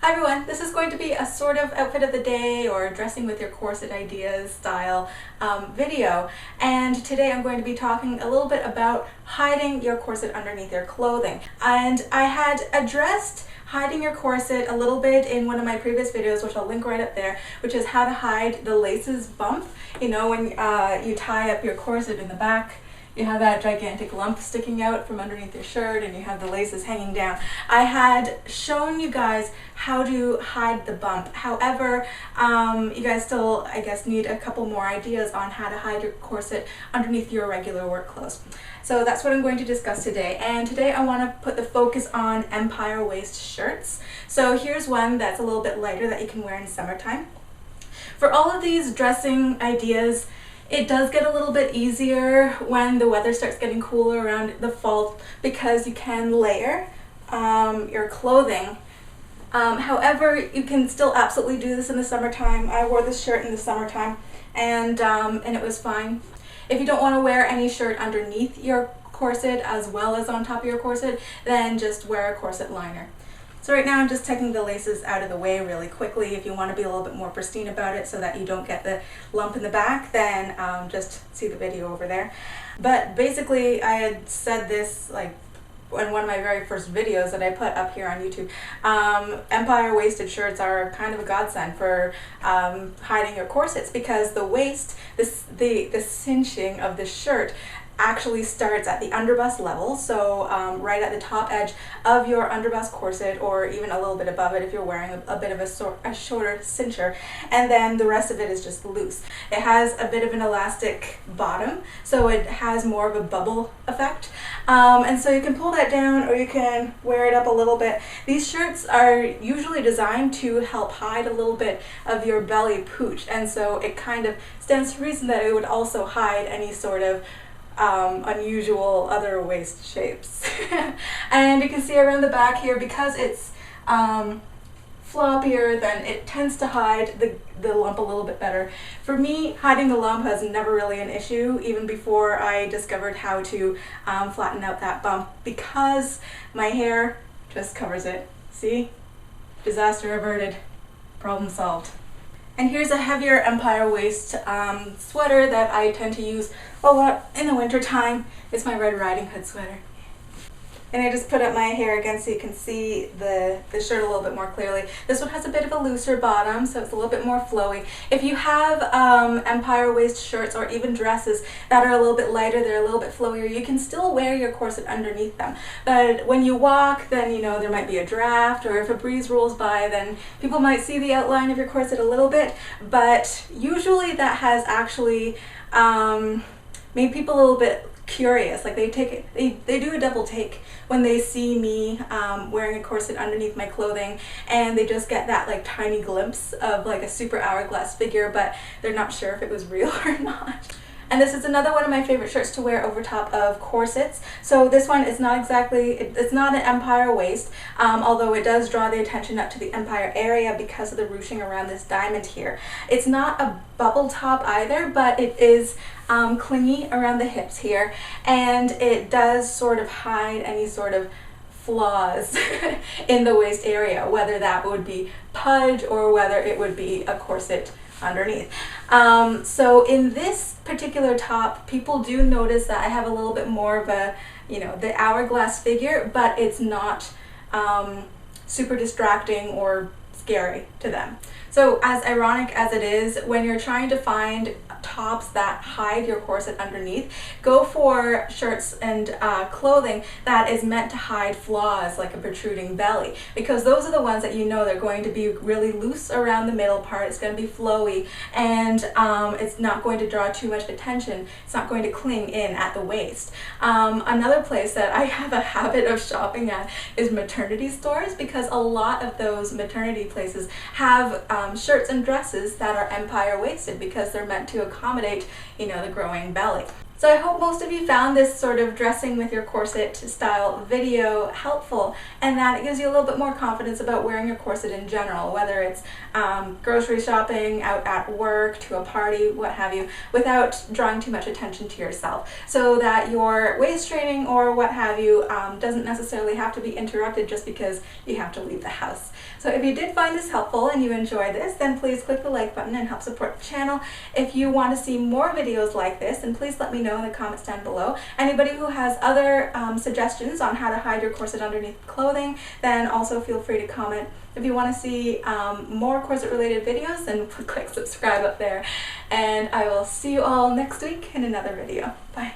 Hi everyone, this is going to be a sort of outfit of the day or dressing with your corset ideas style video, and today I'm going to be talking a little bit about hiding your corset underneath your clothing. And I had addressed hiding your corset a little bit in one of my previous videos, which I'll link right up there, which is how to hide the laces bump. You know, when you tie up your corset in the back, you have that gigantic lump sticking out from underneath your shirt and you have the laces hanging down. I had shown you guys how to hide the bump. However, you guys still, I guess, need a couple more ideas on how to hide your corset underneath your regular work clothes. So that's what I'm going to discuss today. And today I want to put the focus on empire waist shirts. So here's one that's a little bit lighter that you can wear in summertime. For all of these dressing ideas, it does get a little bit easier when the weather starts getting cooler around the fall because you can layer your clothing. However, you can still absolutely do this in the summertime. I wore this shirt in the summertime and it was fine. If you don't want to wear any shirt underneath your corset as well as on top of your corset, then just wear a corset liner. So right now I'm just taking the laces out of the way really quickly. If you want to be a little bit more pristine about it so that you don't get the lump in the back, then just see the video over there. But basically I had said this like in one of my very first videos that I put up here on YouTube. Empire waisted shirts are kind of a godsend for hiding your corsets because the waist, the cinching of the shirt actually starts at the underbust level, so right at the top edge of your underbust corset, or even a little bit above it if you're wearing a bit of a shorter cincher, and then the rest of it is just loose. It has a bit of an elastic bottom, so it has more of a bubble effect, and so you can pull that down or you can wear it up a little bit. These shirts are usually designed to help hide a little bit of your belly pooch, and so it kind of stands to reason that it would also hide any sort of unusual other waist shapes. And you can see around the back here, because it's floppier, then it tends to hide the lump a little bit better. For me, hiding the lump was never really an issue, even before I discovered how to flatten out that bump, because my hair just covers it. See? Disaster averted. Problem solved. And here's a heavier empire waist sweater that I tend to use a lot in the winter time. It's my Red Riding Hood sweater. And I just put up my hair again so you can see the shirt a little bit more clearly. This one has a bit of a looser bottom, so it's a little bit more flowy. If you have empire waist shirts or even dresses that are a little bit lighter, they're a little bit flowier, you can still wear your corset underneath them. But when you walk, then you know there might be a draft, or if a breeze rolls by, then people might see the outline of your corset a little bit. But usually that has actually made people a little bit curious. Like they do a double take when they see me wearing a corset underneath my clothing, and they just get that like tiny glimpse of like a super hourglass figure, but they're not sure if it was real or not. And this is another one of my favorite shirts to wear over top of corsets. So this one is not exactly, it's not an empire waist, although it does draw the attention up to the empire area because of the ruching around this diamond here. It's not a bubble top either, but it is clingy around the hips here, and it does sort of hide any sort of flaws in the waist area, whether that would be pudge or whether it would be a corset underneath. So in this particular top, people do notice that I have a little bit more of a, you know, the hourglass figure, but it's not super distracting or scary to them. So as ironic as it is, when you're trying to find tops that hide your corset underneath, go for shirts and clothing that is meant to hide flaws like a protruding belly, because those are the ones that you know they're going to be really loose around the middle part, it's going to be flowy, and it's not going to draw too much attention, it's not going to cling in at the waist. Another place that I have a habit of shopping at is maternity stores, because a lot of those maternity places have shirts and dresses that are empire waisted because they're meant to accommodate, you know, the growing belly. So I hope most of you found this sort of dressing with your corset style video helpful, and that it gives you a little bit more confidence about wearing your corset in general, whether it's grocery shopping, out at work, to a party, what have you, without drawing too much attention to yourself, so that your waist training or what have you doesn't necessarily have to be interrupted just because you have to leave the house. So if you did find this helpful and you enjoy this, then please click the like button and help support the channel. If you want to see more videos like this, then please let me know in the comments down below. Anybody who has other suggestions on how to hide your corset underneath clothing, then also feel free to comment. If you want to see more corset related videos, then click subscribe up there. And I will see you all next week in another video. Bye.